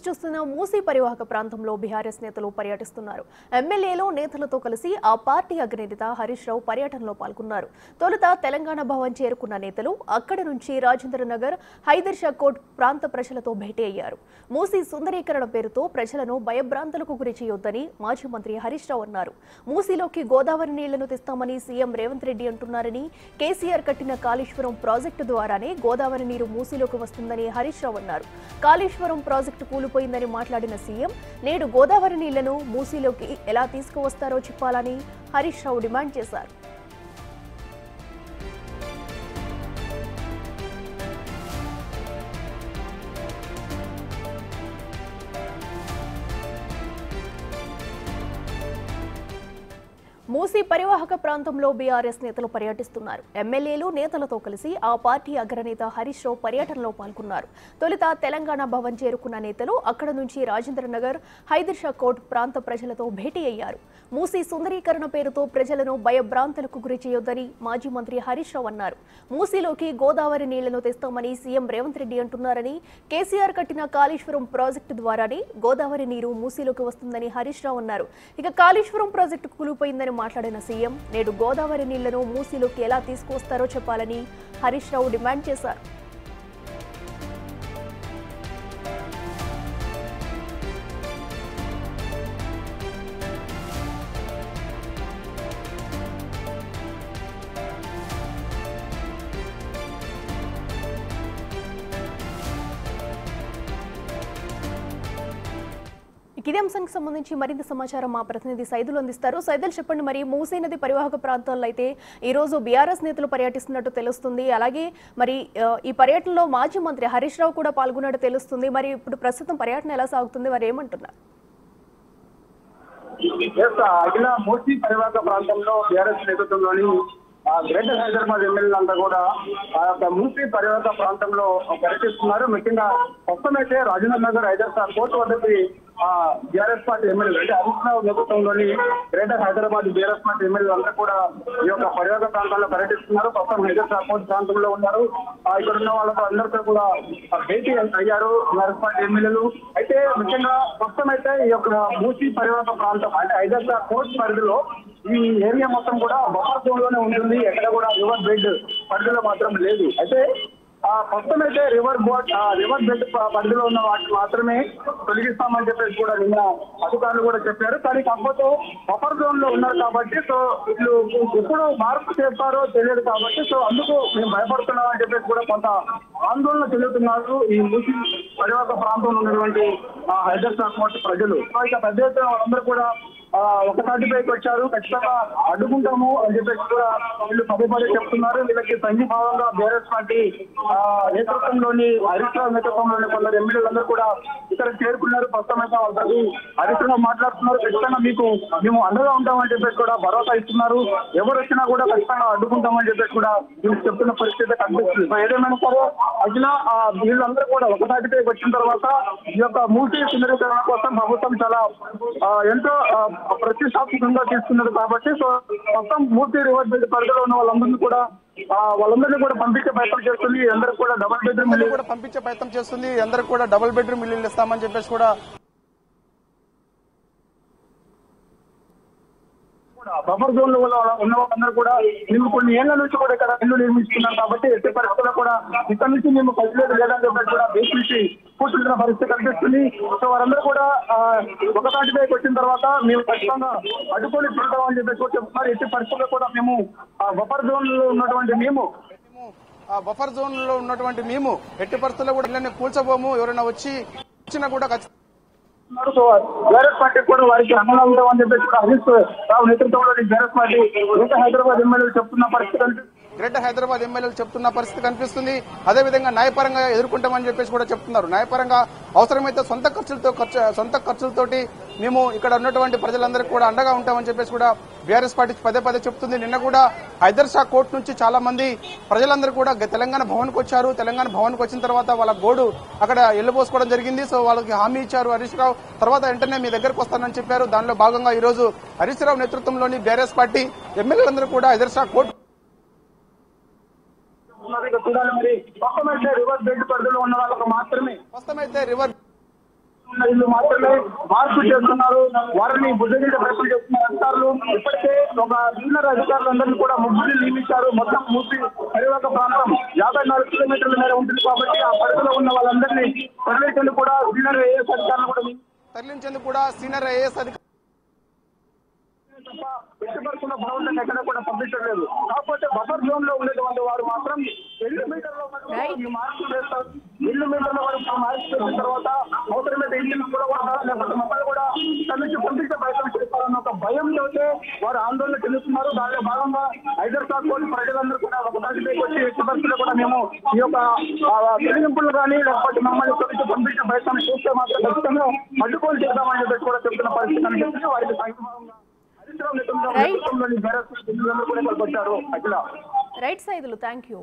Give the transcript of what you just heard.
చూస్తున్న మూసీ పరివాహక ప్రాంతంలో బీఆర్ఎస్ నేతలు పర్యటిస్తున్నారు. ఎమ్మెల్యేలు నేతలతో కలిసి ఆ పార్టీ అగ్రనేత హరీష్ రావు పర్యటనలో పాల్గొన్నారు. తొలుత తెలంగాణ భవన్ చేరుకున్న నేతలు అక్కడి నుంచి రాజేంద్ర నగర్, హైదర్ షా కోట్ ప్రాంత ప్రజలతో భేటీ అయ్యారు. మూసీ సుందరీకరణ పేరుతో ప్రజలను భయభ్రాంతులకు గురి చేయొద్దని మాజీ మంత్రి హరీష్ రావు అన్నారు. మూసీలోకి గోదావరి నీళ్లను తెస్తామని సీఎం రేవంత్ రెడ్డి అంటున్నారని, కేసీఆర్ కట్టిన కాళేశ్వరం ప్రాజెక్టు ద్వారానే గోదావరి నీరు మూసీలోకి వస్తుందని హరీష్ రావు అన్నారు. కాళేశ్వరం ప్రాజెక్టు పోయిందని మాట్లాడిన సీఎం నేడు గోదావరి నీళ్లను మూసీలోకి ఎలా తీసుకువస్తారో చెప్పాలని హరీష్ రావు డిమాండ్ చేశారు. మూసీ పరివాహక ప్రాంతంలో బీఆర్ఎస్ నేతలు పర్యటిస్తున్నారు. ఎమ్మెల్యేలు నేతలతో కలిసి ఆ పార్టీ అగ్రనేత హరీష్ రావు పర్యటనలో పాల్గొన్నారు. తొలుత తెలంగాణ భవన్ చేరుకున్న నేతలు అక్కడ నుంచి రాజేంద్ర నగర్, హైదర్ షా కోట్ ప్రాంత ప్రజలతో భేటీ అయ్యారు. మూసీ సుందరీకరణ పేరుతో ప్రజలను భయభ్రాంతులకు గురి చేయొద్దని మాజీ మంత్రి హరీష్ రావు అన్నారు. మూసీలోకి గోదావరి నీళ్లను తెస్తామని సీఎం రేవంత్ రెడ్డి అంటున్నారని, కేసీఆర్ కట్టిన కాళేశ్వరం ప్రాజెక్టు ద్వారానే గోదావరి నీరు మూసీలోకి వస్తుందని హరీష్ రావు అన్నారు. ఇక కాళేశ్వరం ప్రాజెక్టు కూలిపోయిందని మాట్లాడిన సీఎం నేడు గోదావరి నీళ్లను మూసీలోకి ఎలా తీసుకొస్తారో చెప్పాలని హరీష్ రావు డిమాండ్ చేశారు. ఇదే అంశానికి సంబంధించి మరింత సమాచారం మా ప్రతినిధి సైదులు అందిస్తారు. సైదులు చెప్పండి, మరి మూసీ నది పరివాహక ప్రాంతాల్లో అయితే ఈ రోజు బీఆర్ఎస్ నేతలు పర్యటిస్తున్నట్టు తెలుస్తుంది. అలాగే మరి ఈ పర్యటనలో మాజీ మంత్రి హరీష్ రావు కూడా పాల్గొన్నట్టు తెలుస్తుంది. మరి ఇప్పుడు ప్రస్తుతం పర్యటన ఎలా సాగుతుంది, వారు ఏమంటున్నారు? అఖిల మూసీ పరివాహక ప్రాంతంలో బీఆర్ఎస్ నేతృత్వంలోని గ్రేటర్ హైదరాబాద్ ఎమ్మెల్యేలంతా కూడా ఆ యొక్క మూసీ పరివాహక ప్రాంతంలో పర్యటిస్తున్నారు. ముఖ్యంగా ప్రస్తుతమైతే రాజేంద్ర నగర్, హైదర్ షా కోర్టు వద్దకి బీఆర్ఎస్ పార్టీ ఎమ్మెల్యేలు అంటే హరీష్ రావు నేతృత్వంలోని గ్రేటర్ హైదరాబాద్ బీఆర్ఎస్ పార్టీ ఎమ్మెల్యేలు అందరూ కూడా ఈ యొక్క పరివాహక ప్రాంతాల్లో పర్యటిస్తున్నారు. ప్రస్తుతం హైదర్ షా కోర్టు ప్రాంతంలో ఉన్నారు. ఇక్కడ ఉన్న వాళ్ళతో అందరితో కూడా భేటీ అయ్యారు బీఆర్ఎస్ పార్టీ ఎమ్మెల్యేలు. అయితే ముఖ్యంగా ప్రస్తుతం అయితే ఈ యొక్క మూసీ పరివాహక ప్రాంతం అంటే హైదర్ షా కోర్టు పరిధిలో ఈ ఏరియా మొత్తం కూడా బఫర్ జోన్ లోనే ఉంటుంది. ఎక్కడ కూడా రివర్ బెడ్ పరిధిలో మాత్రం లేదు. అయితే ప్రస్తుతం అయితే రివర్ బెడ్ పరిధిలో ఉన్న వాటిని మాత్రమే తొలగిస్తామని చెప్పేసి కూడా నిన్న అధికారులు కూడా చెప్పారు. కానీ కాకపోతే బఫర్ జోన్ లో ఉన్నారు కాబట్టి సో వీళ్ళు ఎప్పుడు మార్పు చేస్తారో తెలియదు కాబట్టి సో అందుకు మేము భయపడుతున్నాం అని చెప్పేసి కూడా కొంత ఆందోళన చెందుతున్నారు ఈ మూసీ పరివాహక ప్రాంతంలో ఉన్నటువంటి హైదర్ షా కోర్టు ప్రజలు. ఇక పెద్ద ఎత్తున వాళ్ళందరూ కూడా ఒక తాటిపైకి వచ్చారు. ఖచ్చితంగా అడ్డుకుంటాము అని చెప్పేసి కూడా వీళ్ళు పదే చెప్తున్నారు. వీళ్ళకి సంఘీభావంగా బీఆర్ఎస్ పార్టీ నేతృత్వంలోని హరీష్ రావు నేతృత్వంలోని కొందరు ఎమ్మెల్యేలందరూ కూడా ఇక్కడ చేరుకున్నారు. ప్రస్తుతం వాళ్ళకి హరీష్ రావు మాట్లాడుతున్నారు. ఖచ్చితంగా మేము అండగా ఉంటామని చెప్పేసి కూడా భరోసా ఇస్తున్నారు. ఎవరు వచ్చినా కూడా ఖచ్చితంగా అడ్డుకుంటామని చెప్పేసి కూడా వీళ్ళు చెప్తున్న పరిస్థితి కనిపిస్తుంది. ఏదేమైనా సరే అఖిల వీళ్ళందరూ కూడా ఒక తాటిపైకి వచ్చిన తర్వాత ఈ యొక్క మూసీ సుందరీకరణ కోసం ప్రభుత్వం చాలా ఎంతో ప్రతిష్టాత్మకంగా తీసుకున్నారు కాబట్టి సో మొత్తం మూసీ రివర్ బెడ్ పరిధిలో ఉన్న వాళ్ళందరినీ కూడా పంపించే ప్రయత్నం చేస్తుంది. అందరూ కూడా డబుల్ బెడ్రూమ్ ఇల్లు కూడా పంపించే ప్రయత్నం చేస్తుంది. అందరూ కూడా డబుల్ బెడ్రూమ్ ఇల్లు ఇస్తామని చెప్పేసి కూడా బఫర్ జోన్ లో ఉన్న వాళ్ళందరూ కూడా మేము కొన్ని ఏళ్ల నుంచి కూడా ఇక్కడ ఇల్లు నిర్మిస్తున్నాం కాబట్టి ఎట్టి పరిస్థితుల్లో కూడా ఇక్కడ నుంచి మేము కదిలేదు లేదని చెప్పేసి కూడా బేస్ నుంచి కూర్చుంటున్న పరిస్థితి కనిపిస్తుంది. సో వారందరూ కూడా ఒక తాటిపైకి వచ్చిన తర్వాత మేము ఖచ్చితంగా అడ్డుకొని తింటామని చెప్పేసి కూడా చెప్తున్నారు. ఎట్టి పరిస్థితుల్లో కూడా మేము బఫర్ జోన్ లో ఉన్నటువంటి ఎట్టి పరిస్థితుల్లో కూడా ఇళ్ళని కూల్చబోము. ఎవరైనా వచ్చినా కూడా సో బీఆర్ఎస్ పార్టీ కూడా వారికి అండగా ఉంటామని చెప్పేసి హరీష్ రావు నేతృత్వంలోని బీఆర్ఎస్ పార్టీ గ్రేటర్ హైదరాబాద్ ఎమ్మెల్యేలు చెప్తున్న పరిస్థితి కనిపిస్తుంది. అదేవిధంగా న్యాయపరంగా ఎదుర్కొంటామని చెప్పేసి కూడా చెప్తున్నారు. న్యాయపరంగా అవసరమైతే సొంత ఖర్చులతోటి మేము ఇక్కడ ఉన్నటువంటి ప్రజలందరికీ కూడా అండగా ఉంటామని చెప్పేసి కూడా బీఆర్ఎస్ పార్టీ పదే చెప్తుంది. నిన్న కూడా హైదర్ షా కోర్టు నుంచి చాలా మంది ప్రజలందరూ కూడా తెలంగాణ భవన్కి వచ్చారు. తెలంగాణ భవన్కి వచ్చిన తర్వాత వాళ్ళ గోడు అక్కడ ఎల్లుపోసుకోవడం జరిగింది. సో వాళ్ళకి హామీ ఇచ్చారు హరీష్ రావు. తర్వాత వెంటనే మీ దగ్గరకు వస్తానని చెప్పారు. దానిలో భాగంగా ఈ రోజు హరీష్ రావు నేతృత్వంలోని బీఆర్ఎస్ పార్టీ ఎమ్మెల్యేలందరూ కూడా హైదర్ షా కోర్టు చూడాలి. మరి ప్రస్తుతమైతే రివర్ బెడ్ పరిధిలో ఉన్న వాళ్ళకు మాత్రమే వీళ్ళు మాత్రమే మార్పు చేస్తున్నారు, వారిని బుద్ధగించే ప్రయత్నం చేస్తున్నారు అధికారులు. ఇప్పటికే ఒక సీనియర్ అధికారులందరినీ కూడా ముగ్గురిని నియమించారు. మొత్తం మూసి పరివాహక ప్రాంతం 54 కిలోమీటర్ల మేర ఉంటుంది కాబట్టి ఆ పరిధిలో ఉన్న వాళ్ళందరినీ తరలించేందుకు కూడా సీనియర్ ఐఏఎస్ అధికారులు కూడా వ్యక్తిపరుచున్న భవనాన్ని ఎక్కడ కూడా పంపించలేదు. కాకపోతే బఫర్ జోన్ లో ఉండేటువంటి వారు మాత్రం 2 మీటర్ల వరకు ఈ మార్పులు వేస్తారు. 2 మీటర్ల వరకు మార్పు చేసిన తర్వాత అవసరమైతే ఇంటిని కూడా లేకపోతే మమ్మల్ని కూడా ఇక్కడ నుంచి పంపించే ప్రయత్నం చేస్తారన్న ఒక భయంతో వారు ఆందోళన చెందుతున్నారు. దానిలో భాగంగా హైదరాబాద్ పోలీసు ప్రజలందరూ కూడా ఒక దాటిపైకి వచ్చి ఎట్టి పరిస్థితుల్లో కూడా మేము ఈ యొక్క తొలగింపులు కానీ లేకపోతే మమ్మల్ని ఇక్కడ నుంచి పంపించే ప్రయత్నం చేస్తే మాత్రం ఖచ్చితంగా అడ్డుకోలు చేద్దామని చెప్పి కూడా చెప్తున్న పరిస్థితి అనిపిస్తుంది. వారికి సంఘభాగంగా రైట్ సైదులు, థ్యాంక్ యూ.